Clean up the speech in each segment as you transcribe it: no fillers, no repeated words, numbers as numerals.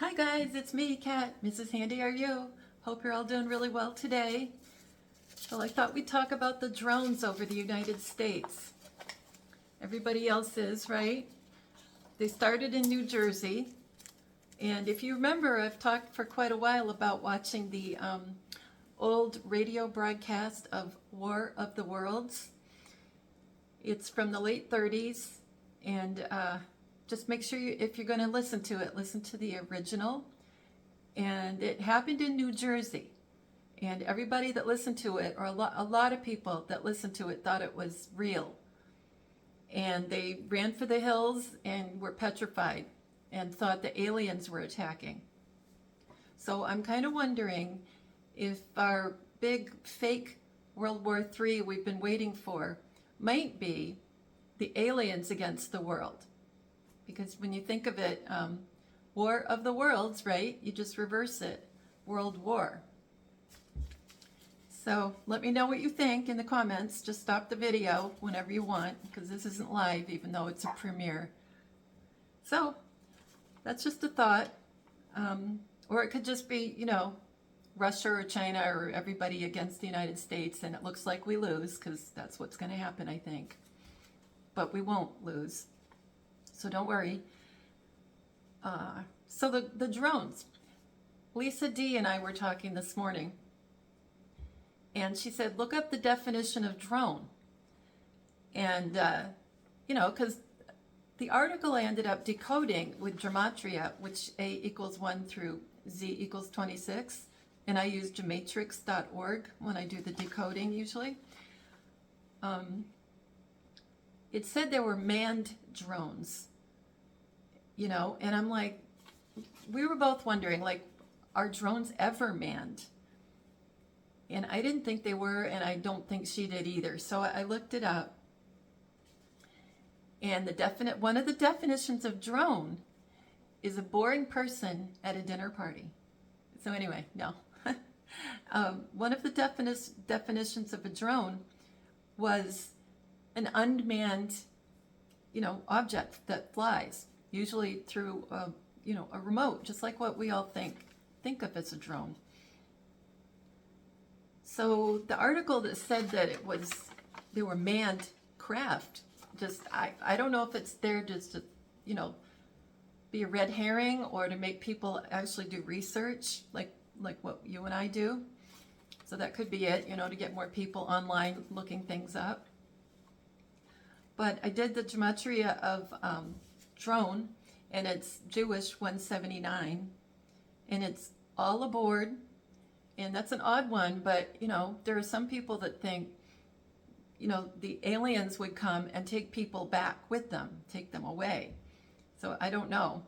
Hi guys, it's me, Kat, MrsHandyRU. Hope you're all doing really well today. Well, I thought we'd talk about the drones over the United States. Everybody else is, right? They started in New Jersey. And if you remember, I've talked for quite a while about watching the old radio broadcast of War of the Worlds. It's from the late 30s, and just make sure if you're going to listen to it, listen to the original. And it happened in New Jersey, and everybody that listened to it, or a lot of people that listened to it, thought it was real. And they ran for the hills and were petrified and thought the aliens were attacking. So I'm kind of wondering if our big fake World War III we've been waiting for might be the aliens against the world. Because when you think of it, War of the Worlds, right? You just reverse it, World War. So let me know what you think in the comments. Just stop the video whenever you want, because this isn't live, even though it's a premiere. So that's just a thought. Or it could just be, you know, Russia or China or everybody against the United States, and it looks like we lose, because that's what's going to happen, I think. But we won't lose, so don't worry. So the drones. Lisa D and I were talking this morning, and she said, look up the definition of drone. And, you know, because the article I ended up decoding with gematria, which A equals 1 through Z equals 26, and I use gematrix.org when I do the decoding usually. It said there were manned drones, you know, and I'm like, we were both wondering, like, are drones ever manned? And I didn't think they were, and I don't think she did either. So I looked it up. And one of the definitions of drone is a boring person at a dinner party. So anyway, no. One of the definitions of a drone was an unmanned, you know, object that flies, usually through, you know, a remote, just like what we all think of as a drone. So the article that said that they were manned craft, just I don't know if it's there just to, you know, be a red herring or to make people actually do research like what you and I do. So that could be it, you know, to get more people online looking things up. But I did the gematria of drone, and it's Jewish 179, and it's all aboard. And that's an odd one, but, you know, there are some people that think, you know, the aliens would come and take people back with them, take them away. So I don't know.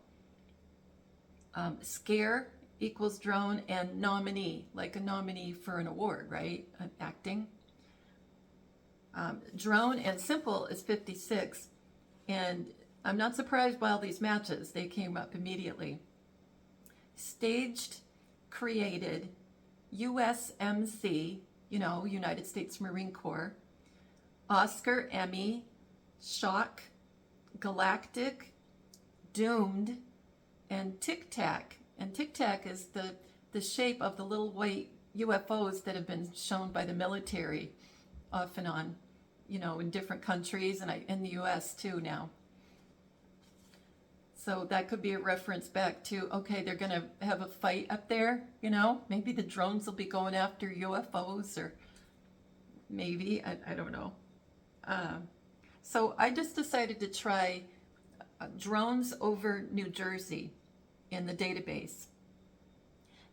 Scare equals drone, and nominee, like a nominee for an award, right? Acting. Drone and simple is 56. And I'm not surprised by all these matches. They came up immediately. Staged, created, USMC, you know, United States Marine Corps, Oscar, Emmy, Shock, Galactic, Doomed, and Tic Tac. And Tic Tac is the shape of the little white UFOs that have been shown by the military off and on, you know, in different countries, and in the US too now. So that could be a reference back to, okay, they're going to have a fight up there, you know, maybe the drones will be going after UFOs, or maybe, I don't know. So I just decided to try drones over New Jersey in the database.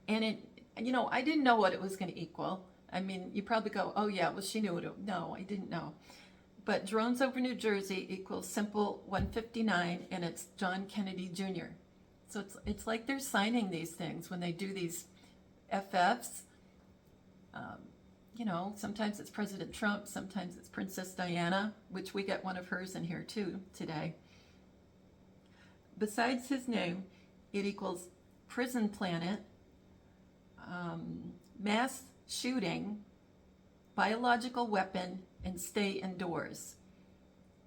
And it, you know, I didn't know what it was going to equal. I mean, you probably go, oh yeah, well, she knew it. No, I didn't know. But drones over New Jersey equals simple 159, and it's John Kennedy Jr. So it's like they're signing these things when they do these FFs. You know, sometimes it's President Trump, sometimes it's Princess Diana, which we get one of hers in here too today. Besides his name, it equals prison planet, mass shooting, biological weapon, and stay indoors.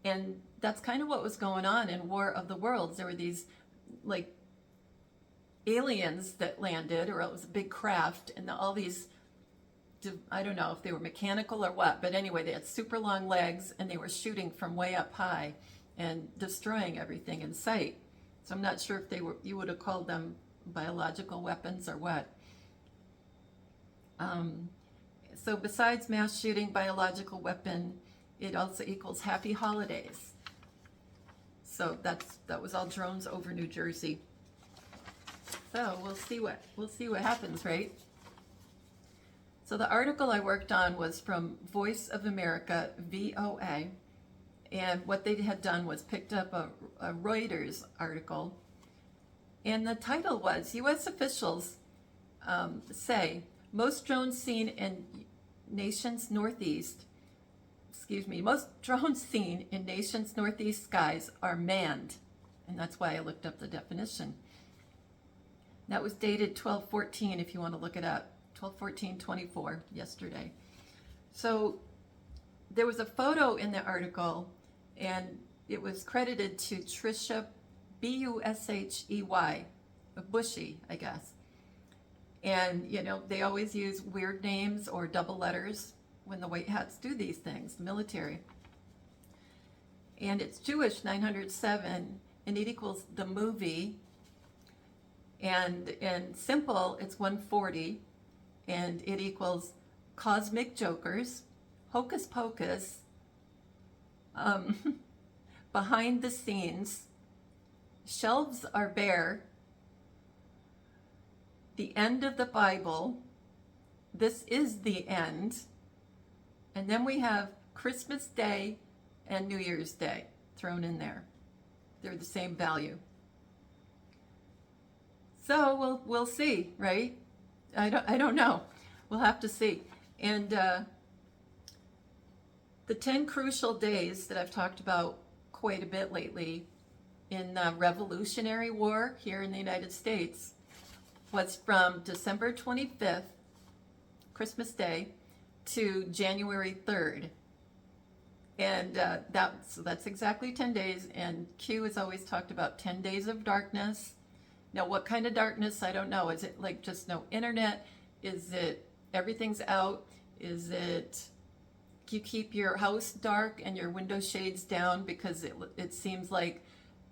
And that's kind of what was going on in War of the Worlds. There were these like aliens that landed, or it was a big craft, and all these, I don't know if they were mechanical or what, but anyway, they had super long legs and they were shooting from way up high and destroying everything in sight. So I'm not sure if they were, you would have called them biological weapons or what. So besides mass shooting, biological weapon, it also equals happy holidays. So that was all drones over New Jersey. So we'll see what happens, right? So the article I worked on was from Voice of America, VOA, and what they had done was picked up a Reuters article, and the title was U.S. officials say most drones seen in nation's northeast skies are manned, and that's why I looked up the definition. That was dated 12/14 if you want to look it up, 12/14/24, yesterday. So there was a photo in the article, and it was credited to Trisha, Bushey, Bushy, I guess. And, you know, they always use weird names or double letters when the white hats do these things, the military. And it's Jewish 907, and it equals the movie. And in simple, it's 140, and it equals cosmic jokers, hocus pocus, behind the scenes, shelves are bare, the end of the Bible, this is the end, and then we have Christmas Day and New Year's Day thrown in there. They're the same value. So we'll see, right? I don't know. We'll have to see. And the 10 crucial days that I've talked about quite a bit lately in the Revolutionary War here in the United States was from December 25th, Christmas Day, to January 3rd. And that's exactly 10 days. And Q has always talked about 10 days of darkness. Now, what kind of darkness? I don't know. Is it like just no internet? Is it everything's out? Is it you keep your house dark and your window shades down because it seems like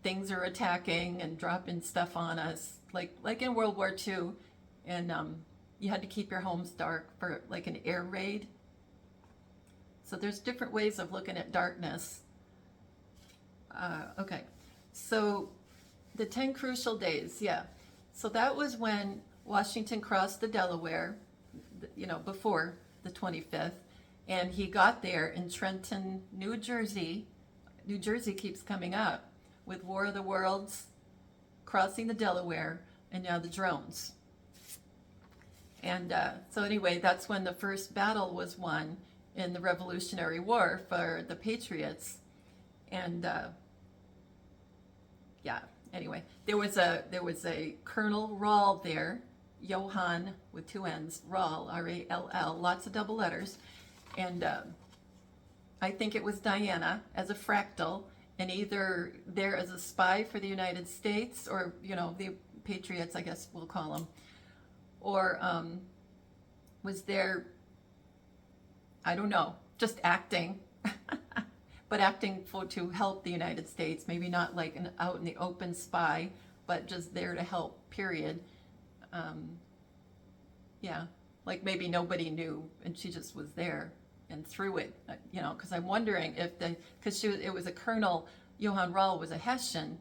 things are attacking and dropping stuff on us, like in World War II, and you had to keep your homes dark for like an air raid. So there's different ways of looking at darkness. Okay, so the 10 crucial days, yeah. So that was when Washington crossed the Delaware, you know, before the 25th, and he got there in Trenton, New Jersey. New Jersey keeps coming up with War of the Worlds, crossing the Delaware, and now the drones. And so anyway, that's when the first battle was won in the Revolutionary War for the Patriots. And yeah, anyway, there was a Colonel Rall there, Johann with two N's, Rall, R-A-L-L, lots of double letters. And I think it was Diana as a fractal, and either there as a spy for the United States, or, you know, the Patriots, I guess we'll call them, or was there, I don't know, just acting, but acting to help the United States, maybe not like an out in the open spy, but just there to help, period. Yeah, like maybe nobody knew and she just was there and threw it, you know, because I'm wondering if because it was a Colonel, Johann Rall was a Hessian,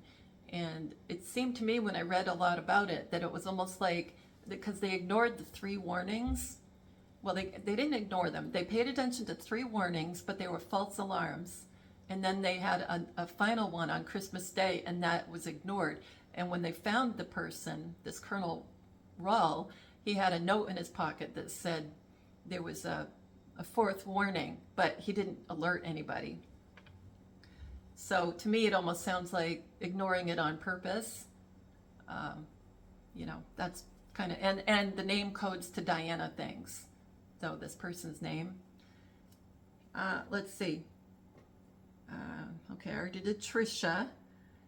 and it seemed to me when I read a lot about it that it was almost like, because they ignored the 3 warnings. Well, they didn't ignore them. They paid attention to 3 warnings, but they were false alarms. And then they had a final one on Christmas Day, and that was ignored. And when they found the person, this Colonel Rall, he had a note in his pocket that said there was a 4th warning, but he didn't alert anybody. So to me, it almost sounds like ignoring it on purpose. You know, that's kind of, and the name codes to Diana things. So this person's name. Let's see. Okay, I already did Trisha.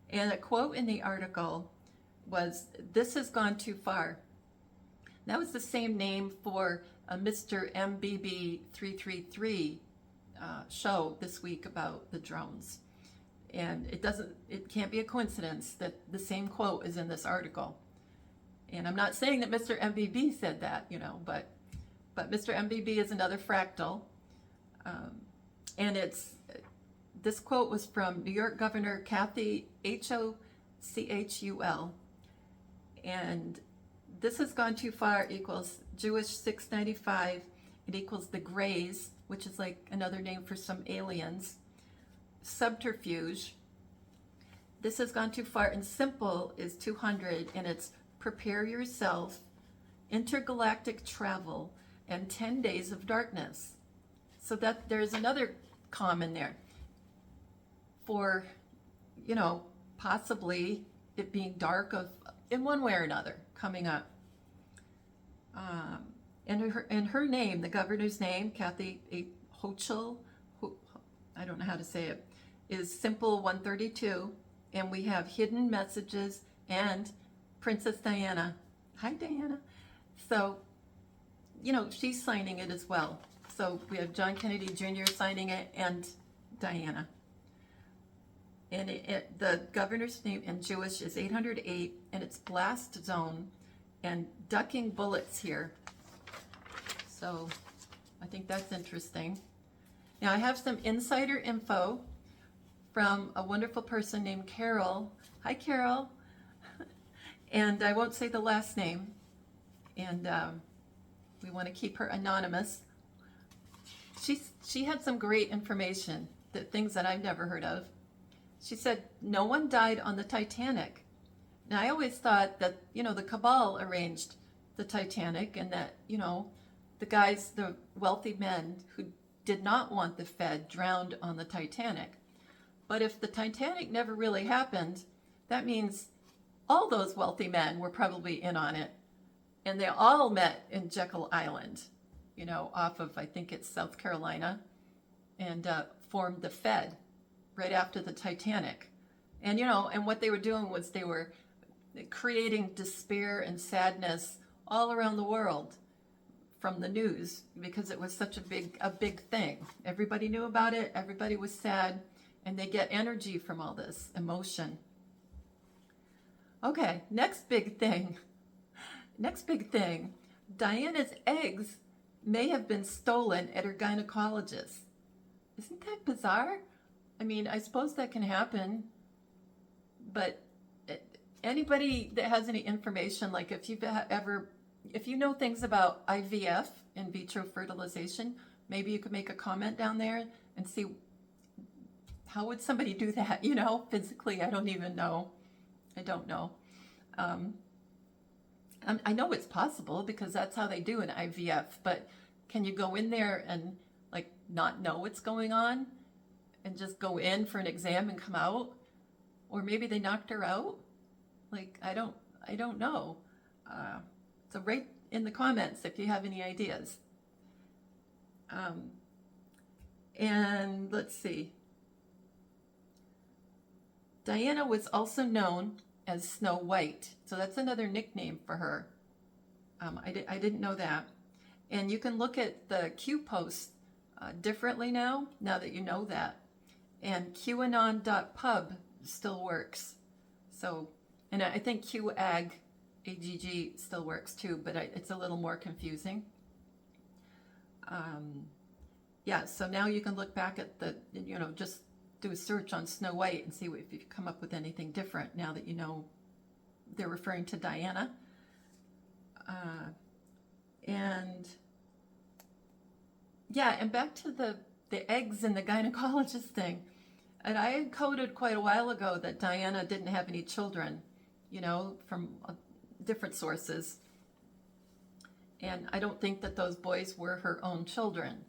And a quote in the article, was, "This has gone too far." That was the same name for a Mr. MBB 333 show this week about the drones. And it can't be a coincidence that the same quote is in this article. And I'm not saying that Mr. MBB said that, you know, but Mr. MBB is another fractal. And this quote was from New York Governor Kathy Hochul. And "This has gone too far" equals Jewish 695. It equals the Greys, which is like another name for some aliens. Subterfuge. "This has gone too far" in simple is 200, and it's "prepare yourself, intergalactic travel, and 10 days of darkness." So that there's another common there for, you know, possibly it being dark in one way or another coming up. And her name, the governor's name, Kathy Hochul, I don't know how to say it, is Simple 132, and we have hidden messages and Princess Diana. Hi, Diana. So, you know, she's signing it as well. So we have John Kennedy Jr. signing it and Diana. And the governor's name in Jewish is 808, and it's blast zone and ducking bullets here. So I think that's interesting. Now I have some insider info from a wonderful person named Carol. Hi, Carol. And I won't say the last name. And we want to keep her anonymous. She had some great information, things that I've never heard of. She said no one died on the Titanic. Now I always thought that, you know, the cabal arranged the Titanic, and that, you know, the guys, the wealthy men who did not want the Fed drowned on the Titanic. But if the Titanic never really happened, that means all those wealthy men were probably in on it. And they all met in Jekyll Island, you know, off of, I think it's South Carolina, and formed the Fed right after the Titanic. And, you know, and what they were doing was they were creating despair and sadness all around the world from the news, because it was such a big thing. Everybody knew about it. Everybody was sad, and they get energy from all this emotion. Okay, next big thing. Diana's eggs may have been stolen at her gynecologist. Isn't that bizarre? I mean, I suppose that can happen, but anybody that has any information, like if you know things about IVF, in vitro fertilization, maybe you could make a comment down there and see how would somebody do that, you know, physically. I don't even know. I don't know. I know it's possible because that's how they do an IVF, but can you go in there and like not know what's going on and just go in for an exam and come out? Or maybe they knocked her out? Like, I don't know. So write in the comments if you have any ideas. And let's see. Diana was also known as Snow White. So that's another nickname for her. I didn't know that. And you can look at the Q posts differently now that you know that. And QAnon.pub still works. So, and I think QAG, AGG still works too, but it's a little more confusing. Yeah, so now you can look back at just do a search on Snow White and see if you come up with anything different now that you know they're referring to Diana. And yeah, and back to the eggs and the gynecologist thing. And I had coded quite a while ago that Diana didn't have any children, you know, from different sources. And I don't think that those boys were her own children.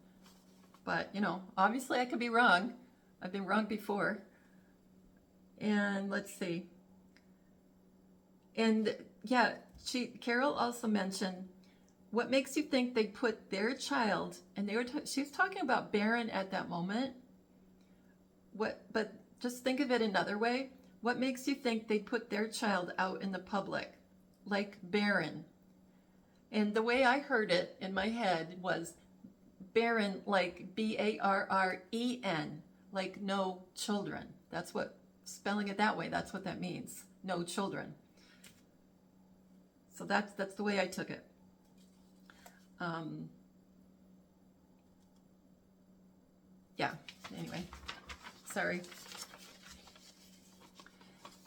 But, you know, obviously I could be wrong. I've been wrong before. And let's see. And yeah, Carol also mentioned, what makes you think they put their child, and she was talking about Barron at that moment. But just think of it another way. What makes you think they'd put their child out in the public, like barren? And the way I heard it in my head was barren, like B-A-R-R-E-N, like no children. That's what, spelling it that way, that's what that means, no children. So that's the way I took it. Yeah, anyway, sorry.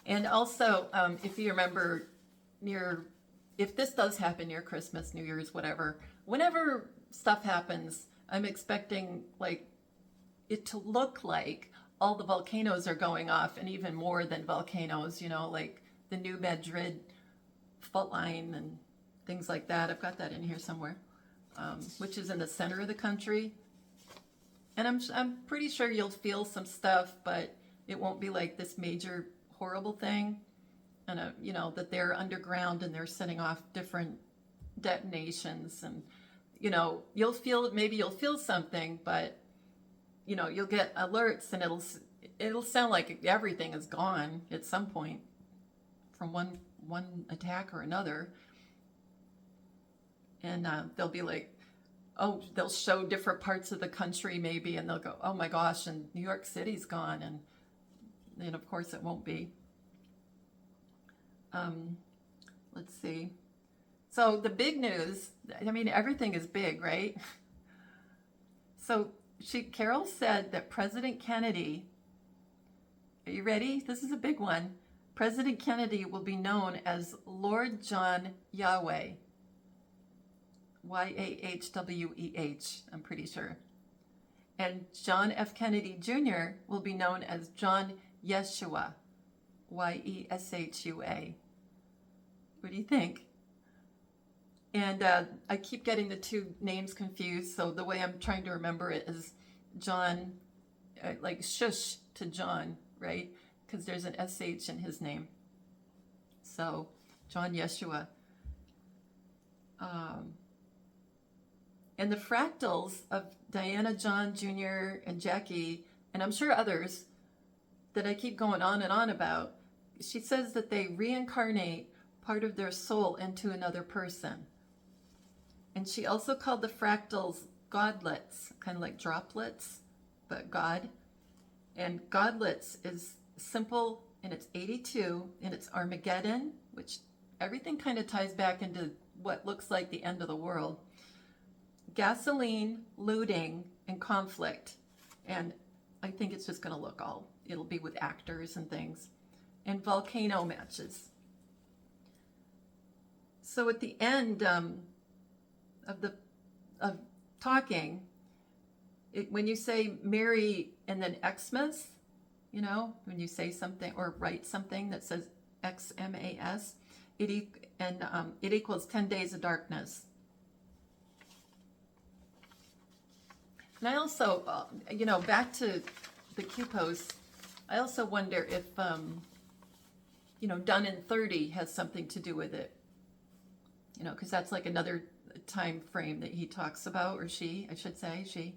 And also, if you remember, if this does happen near Christmas, New Year's, whatever, whenever stuff happens, I'm expecting like it to look like all the volcanoes are going off, and even more than volcanoes, you know, like the New Madrid fault line and things like that. I've got that in here somewhere, which is in the center of the country. And I'm pretty sure you'll feel some stuff, but it won't be like this major horrible thing. And you know, that they're underground and they're setting off different detonations, and you know, maybe you'll feel something, but you know, you'll get alerts, and it'll sound like everything is gone at some point from one attack or another. And they'll be like, oh, they'll show different parts of the country maybe, and they'll go, oh my gosh, and New York City's gone, and of course it won't be. Let's see. So the big news, I mean, everything is big, right? So Carol said that President Kennedy, are you ready? This is a big one. President Kennedy will be known as Lord John Yahweh. Y-A-H-W-E-H, I'm pretty sure. And John F. Kennedy Jr. will be known as John YESHUA. Y-E-S-H-U-A. What do you think? And I keep getting the two names confused, so the way I'm trying to remember it is John, like shush to John, right? Because there's an S-H in his name. So, John YESHUA. And the fractals of Diana, John Jr., and Jackie, and I'm sure others that I keep going on and on about, she says that they reincarnate part of their soul into another person. And she also called the fractals godlets, kind of like droplets, but God. And godlets is simple, and it's 82, and it's Armageddon, which everything kind of ties back into what looks like the end of the world. Gasoline, looting, and conflict. And I think it's just going to look it'll be with actors and things. And volcano matches. So at the end of talking, when you say Merry and then Xmas, you know, when you say something or write something that says Xmas, it equals 10 days of darkness. And I also, you know, back to the Q-posts, I also wonder if, you know, done in 30 has something to do with it. You know, because that's like another time frame that he talks about, or she, I should say, she.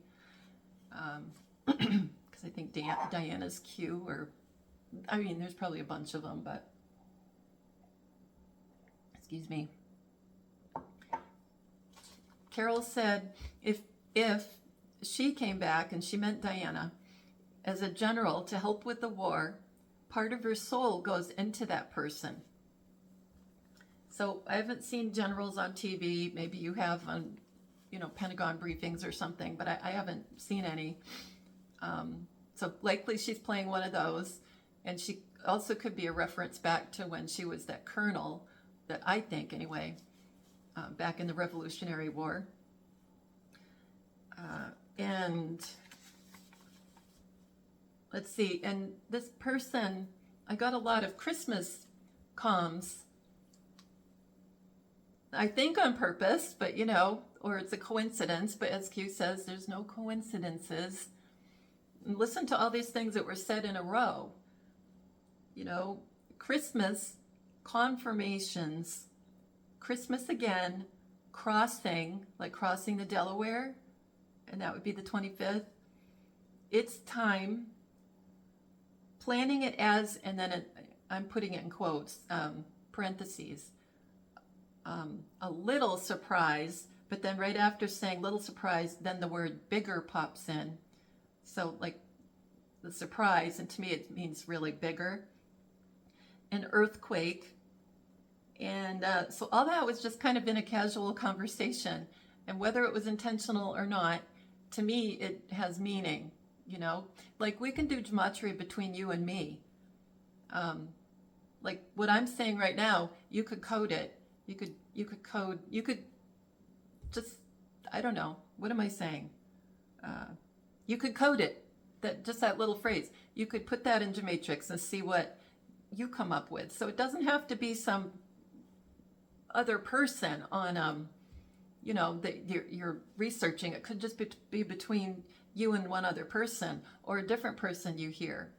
Because I think Diana's Q, or, I mean, there's probably a bunch of them, but, excuse me. Carol said if she came back, and she meant Diana, as a general to help with the war, part of her soul goes into that person. So I haven't seen generals on TV. Maybe you have on, you know, Pentagon briefings or something, but I haven't seen any. So likely she's playing one of those. And she also could be a reference back to when she was that colonel, that I think anyway, back in the Revolutionary War. And let's see, and this person, I got a lot of Christmas comms, I think on purpose, but you know, or it's a coincidence, but as Q says, there's no coincidences. And listen to all these things that were said in a row. You know, Christmas, confirmations, Christmas again, crossing, like crossing the Delaware, and that would be the 25th. It's time, planning it as, and then I'm putting it in quotes, parentheses, a little surprise, but then right after saying little surprise, then the word bigger pops in. So like the surprise, and to me it means really bigger. An earthquake. And so all that was just kind of in a casual conversation. And whether it was intentional or not, to me, it has meaning, you know? Like we can do gematria between you and me. Like what I'm saying right now, you could code it. You could just, I don't know. What am I saying? You could code it, just that little phrase. You could put that into Matrix and see what you come up with. So it doesn't have to be some other person on, you know, that you're researching. It could just be between you and one other person, or a different person you hear.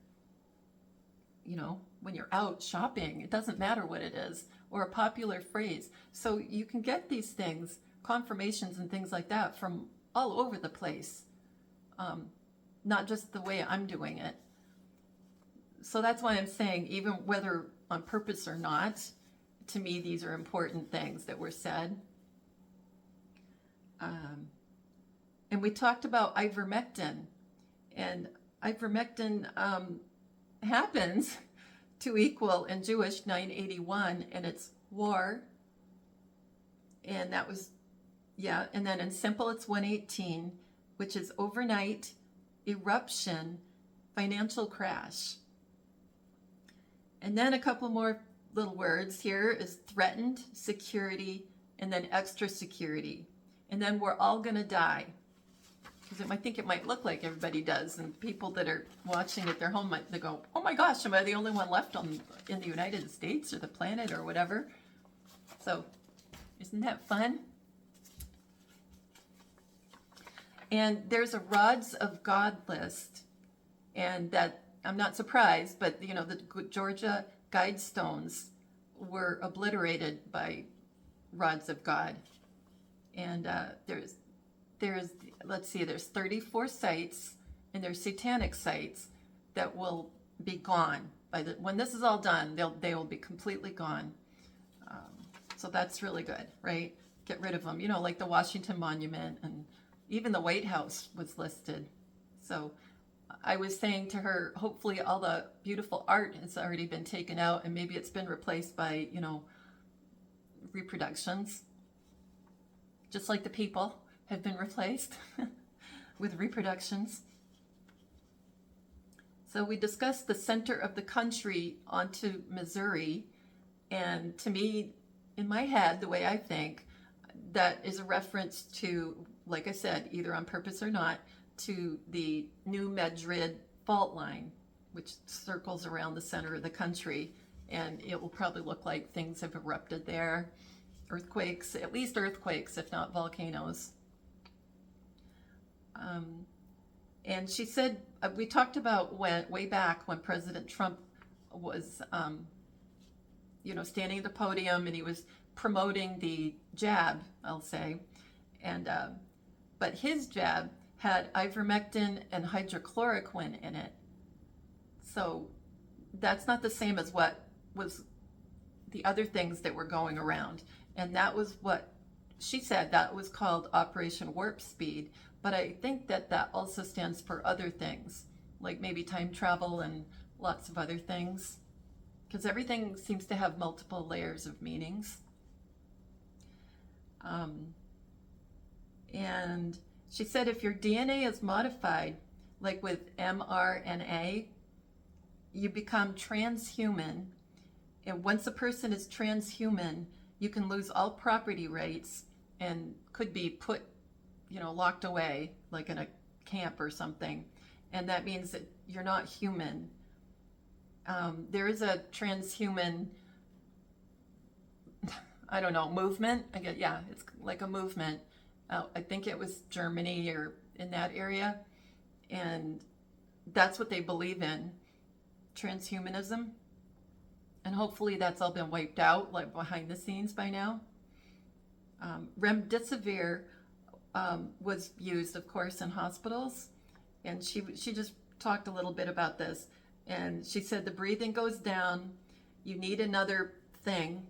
You know, when you're out shopping, it doesn't matter what it is, or a popular phrase. So you can get these things, confirmations and things like that, from all over the place. Not just the way I'm doing it. So that's why I'm saying, even whether on purpose or not, to me, these are important things that were said. And we talked about ivermectin. And ivermectin happens to equal in Jewish 981, and it's war. And that was, yeah, and then in simple it's 118, which is overnight, eruption, financial crash. And then a couple more little words here is threatened, security, and then extra security. And then we're all going to die. Because I think it might look like everybody does, and people that are watching at their home might go, oh my gosh, am I the only one left in the United States or the planet or whatever? So isn't that fun? And there's a rods of God list, and that I'm not surprised, but you know, the Georgia guidestones were obliterated by rods of God. And there's let's see, there's 34 sites, and there's satanic sites that will be gone by when this is all done. They will be completely gone. So that's really good, right? Get rid of them. You know, like the Washington Monument, and even the White House was listed. So I was saying to her, hopefully all the beautiful art has already been taken out, and maybe it's been replaced by, you know, reproductions, just like the people have been replaced with reproductions. So we discussed the center of the country onto Missouri, and to me, in my head, the way I think, that is a reference to, like I said, either on purpose or not, to the New Madrid fault line, which circles around the center of the country, and it will probably look like things have erupted there. Earthquakes, at least earthquakes, if not volcanoes. And she said, we talked about way back when President Trump was, you know, standing at the podium, and he was promoting the jab, I'll say, and but his jab had ivermectin and hydrochloroquine in it. So that's not the same as what was the other things that were going around. And that was what she said, that was called Operation Warp Speed. But I think that that also stands for other things, like maybe time travel and lots of other things, because everything seems to have multiple layers of meanings. And she said if your DNA is modified, like with mRNA, you become transhuman. And once a person is transhuman, you can lose all property rights and could be put, you know, locked away, like in a camp or something. And that means that you're not human. There is a transhuman, I don't know, movement. I guess, yeah, it's like a movement. I think it was Germany or in that area. And that's what they believe in, transhumanism. And hopefully that's all been wiped out, like behind the scenes by now. Remdesivir was used, of course, in hospitals. And she just talked a little bit about this. And she said the breathing goes down, you need another thing,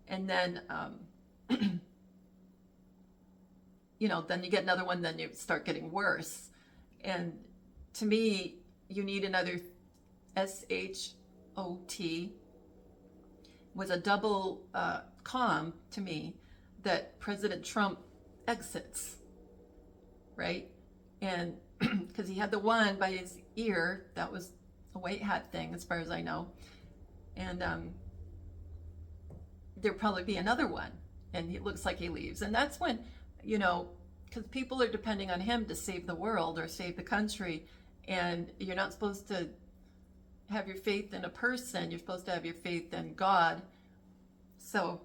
and then then you get another one, then you start getting worse. And to me, you need another SHOT. Was a double comm to me that President Trump exits, right? And because he had the one by his ear, that was a white hat thing as far as I know. And there'll probably be another one, and it looks like he leaves. And that's when, because people are depending on him to save the world or save the country, and you're not supposed to have your faith in a person, you're supposed to have your faith in God. So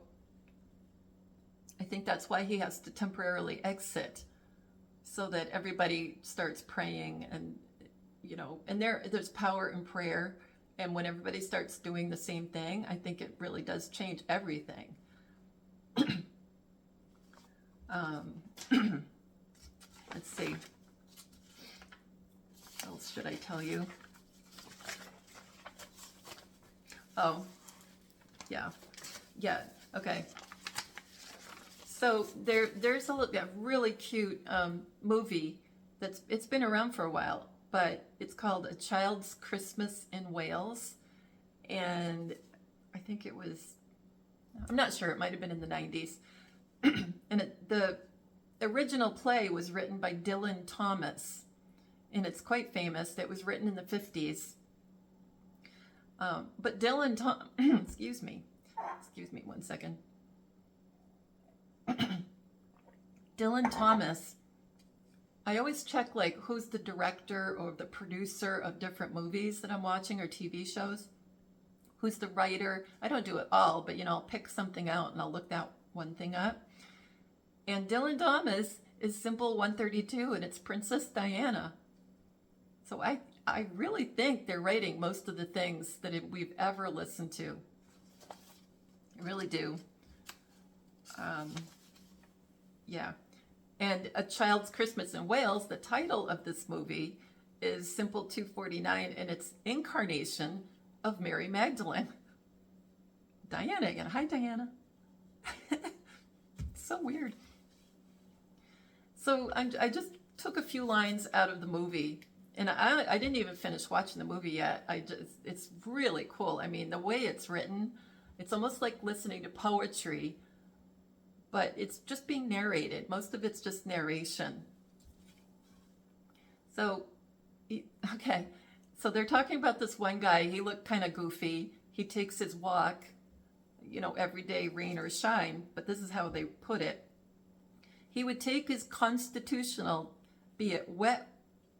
I think that's why he has to temporarily exit, so that everybody starts praying, and and there's power in prayer. And when everybody starts doing the same thing, I think it really does change everything. Let's see. What else should I tell you? Oh, yeah. Okay. So there's a really cute movie it's been around for a while, but it's called A Child's Christmas in Wales, and I think I'm not sure, it might have been in the 90s. And the original play was written by Dylan Thomas, and it's quite famous. It was written in the 50s. But excuse me one second. Dylan Thomas, I always check who's the director or the producer of different movies that I'm watching or TV shows. Who's the writer? I don't do it all, but I'll pick something out and I'll look that one thing up. And Dylan Thomas is Symbol 132, and it's Princess Diana. So I really think they're writing most of the things that we've ever listened to. I really do. Yeah. And A Child's Christmas in Wales, the title of this movie is Symbol 249, and it's Incarnation of Mary Magdalene. Diana again. Hi, Diana. So weird. So I just took a few lines out of the movie, and I didn't even finish watching the movie yet. It's really cool. I mean, the way it's written, it's almost like listening to poetry, but it's just being narrated. Most of it's just narration. So, okay. So they're talking about this one guy. He looked kind of goofy. He takes his walk, every day, rain or shine, but this is how they put it. He would take his constitutional, be it wet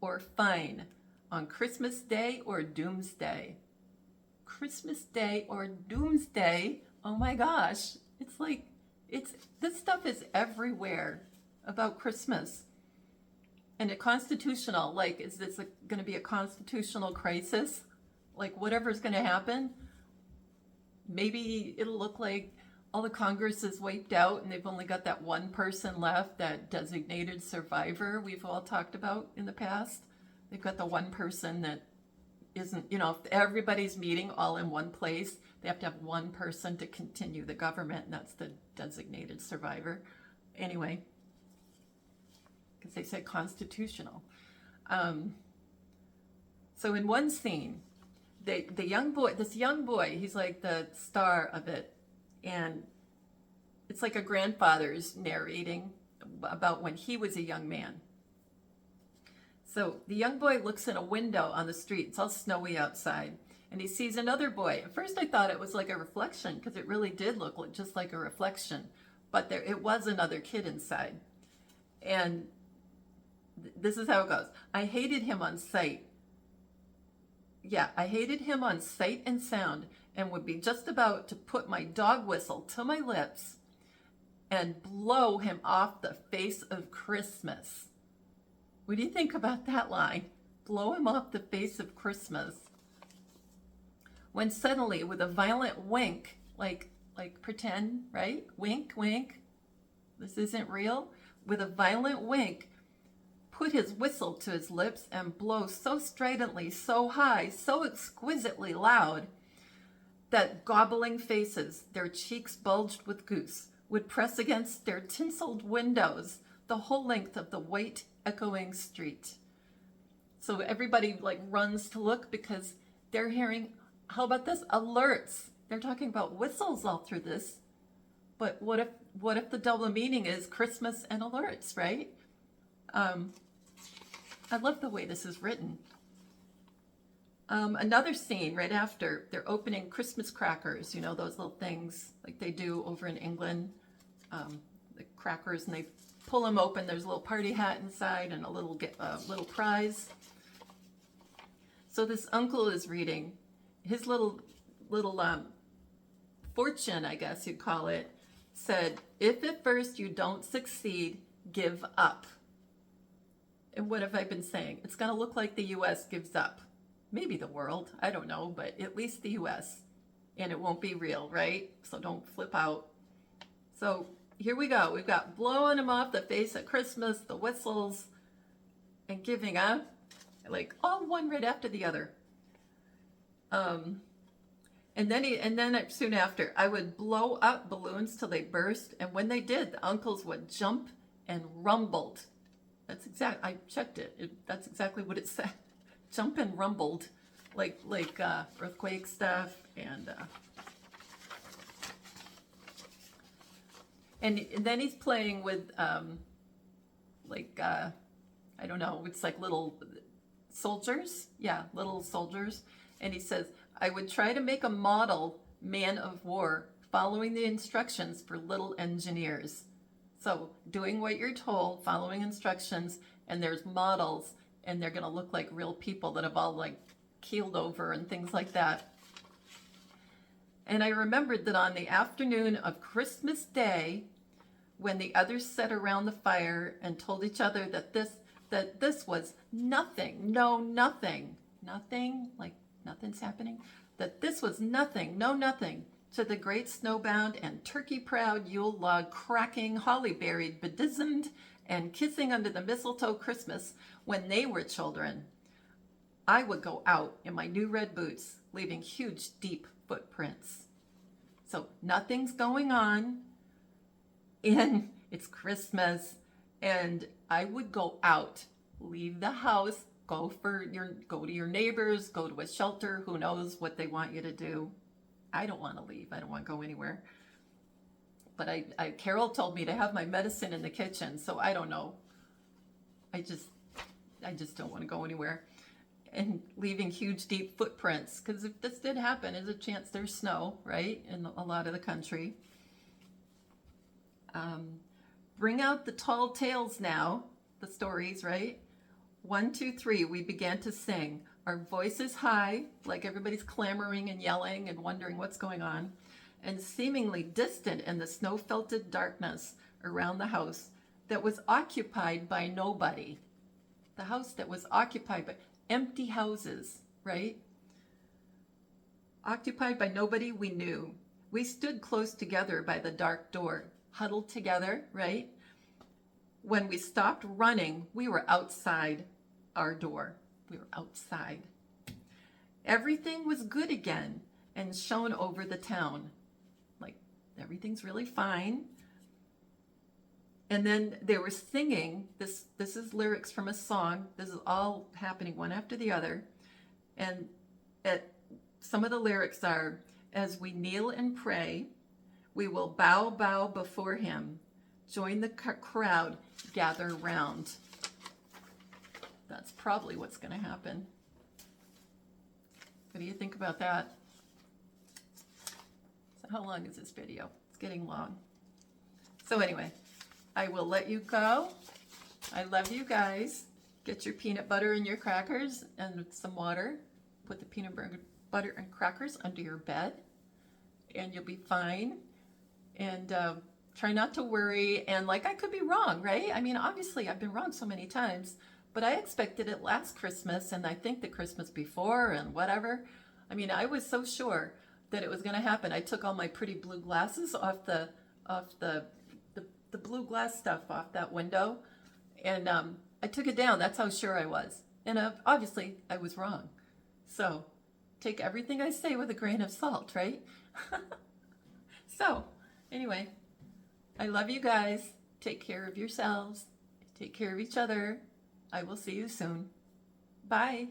or fine, on Christmas Day or Doomsday. Christmas Day or Doomsday? Oh my gosh. This stuff is everywhere about Christmas. And a constitutional, is this going to be a constitutional crisis? Whatever's going to happen? Maybe it'll look like all the Congress is wiped out and they've only got that one person left, that designated survivor we've all talked about in the past. They've got the one person that isn't, if everybody's meeting all in one place, they have to have one person to continue the government, and that's the designated survivor. Anyway, because they said constitutional. So in one scene, this young boy, he's like the star of it, and it's like a grandfather's narrating about when he was a young man. So the young boy looks in a window on the street. It's all snowy outside, and he sees another boy. At first I thought it was like a reflection, because it really did look just like a reflection, but it was another kid inside. And this is how it goes. I hated him on sight. Yeah, I hated him on sight and sound, and would be just about to put my dog whistle to my lips and blow him off the face of Christmas. What do you think about that line? Blow him off the face of Christmas. When suddenly, with a violent wink, like pretend, right? Wink, wink. This isn't real. With a violent wink, put his whistle to his lips and blow so stridently, so high, so exquisitely loud, that gobbling faces, their cheeks bulged with goose, would press against their tinseled windows the whole length of the white echoing street. So everybody like runs to look because they're hearing, how about this? Alerts. They're talking about whistles all through this. But what if the double meaning is Christmas and alerts, right? I love the way this is written. Another scene right after, they're opening Christmas crackers, you know, those little things like they do over in England, the crackers, and they pull them open. There's a little party hat inside and a little prize. So this uncle is reading his little fortune, I guess you'd call it, said, if at first you don't succeed, give up. And what have I been saying? It's going to look like the U.S. gives up. Maybe the world, I don't know, but at least the U.S. And it won't be real, right? So don't flip out. So here we go. We've got blowing them off the face at Christmas, the whistles, and giving up, like all one right after the other. And then soon after, I would blow up balloons till they burst, and when they did, the uncles would jump and rumbled. That's exact. I checked it. That's exactly what it said. Jump and rumbled, like earthquake stuff, and then he's playing with I don't know, it's like little soldiers, yeah, little soldiers, and he says, I would try to make a model man of war following the instructions for little engineers. So doing what you're told, following instructions, and there's models, and they're going to look like real people that have all like keeled over and things like that. And I remembered that on the afternoon of Christmas Day, when the others sat around the fire and told each other that this was nothing, nothing, like nothing's happening, that this was nothing, nothing, to the great snowbound and turkey-proud Yule log cracking, holly-berried, bedizened, and kissing under the mistletoe Christmas when they were children, I would go out in my new red boots, leaving huge, deep footprints. So nothing's going on, and it's Christmas, and I would go out, leave the house, go to your neighbors, go to a shelter, who knows what they want you to do. I don't want to leave. I don't want to go anywhere. But Carol told me to have my medicine in the kitchen, so I don't know. I just don't want to go anywhere. And leaving huge, deep footprints, because if this did happen, there's a chance there's snow, right, in a lot of the country. Bring out the tall tales now, the stories, right? 1, 2, 3, we began to sing. Our voices high, like everybody's clamoring and yelling and wondering what's going on, and seemingly distant in the snow-felted darkness around the house that was occupied by nobody. The house that was occupied by empty houses, right? Occupied by nobody we knew. We stood close together by the dark door, huddled together, right? When we stopped running, we were outside our door. We were outside. Everything was good again and shone over the town. Like, everything's really fine. And then they were singing, this is lyrics from a song. This is all happening one after the other. And some of the lyrics are, as we kneel and pray, we will bow before him. Join the crowd, gather round. That's probably what's going to happen. What do you think about that? So how long is this video? It's getting long. So anyway, I will let you go. I love you guys. Get your peanut butter and your crackers and some water. Put the peanut butter and crackers under your bed, and you'll be fine. And try not to worry. And like, I could be wrong, right? I mean, obviously I've been wrong so many times, but I expected it last Christmas, and I think the Christmas before, and whatever. I mean, I was so sure that it was going to happen. I took all my pretty blue glasses off the blue glass stuff off that window, and I took it down. That's how sure I was. And obviously I was wrong. So take everything I say with a grain of salt, right? So, anyway, I love you guys. Take care of yourselves. Take care of each other. I will see you soon. Bye.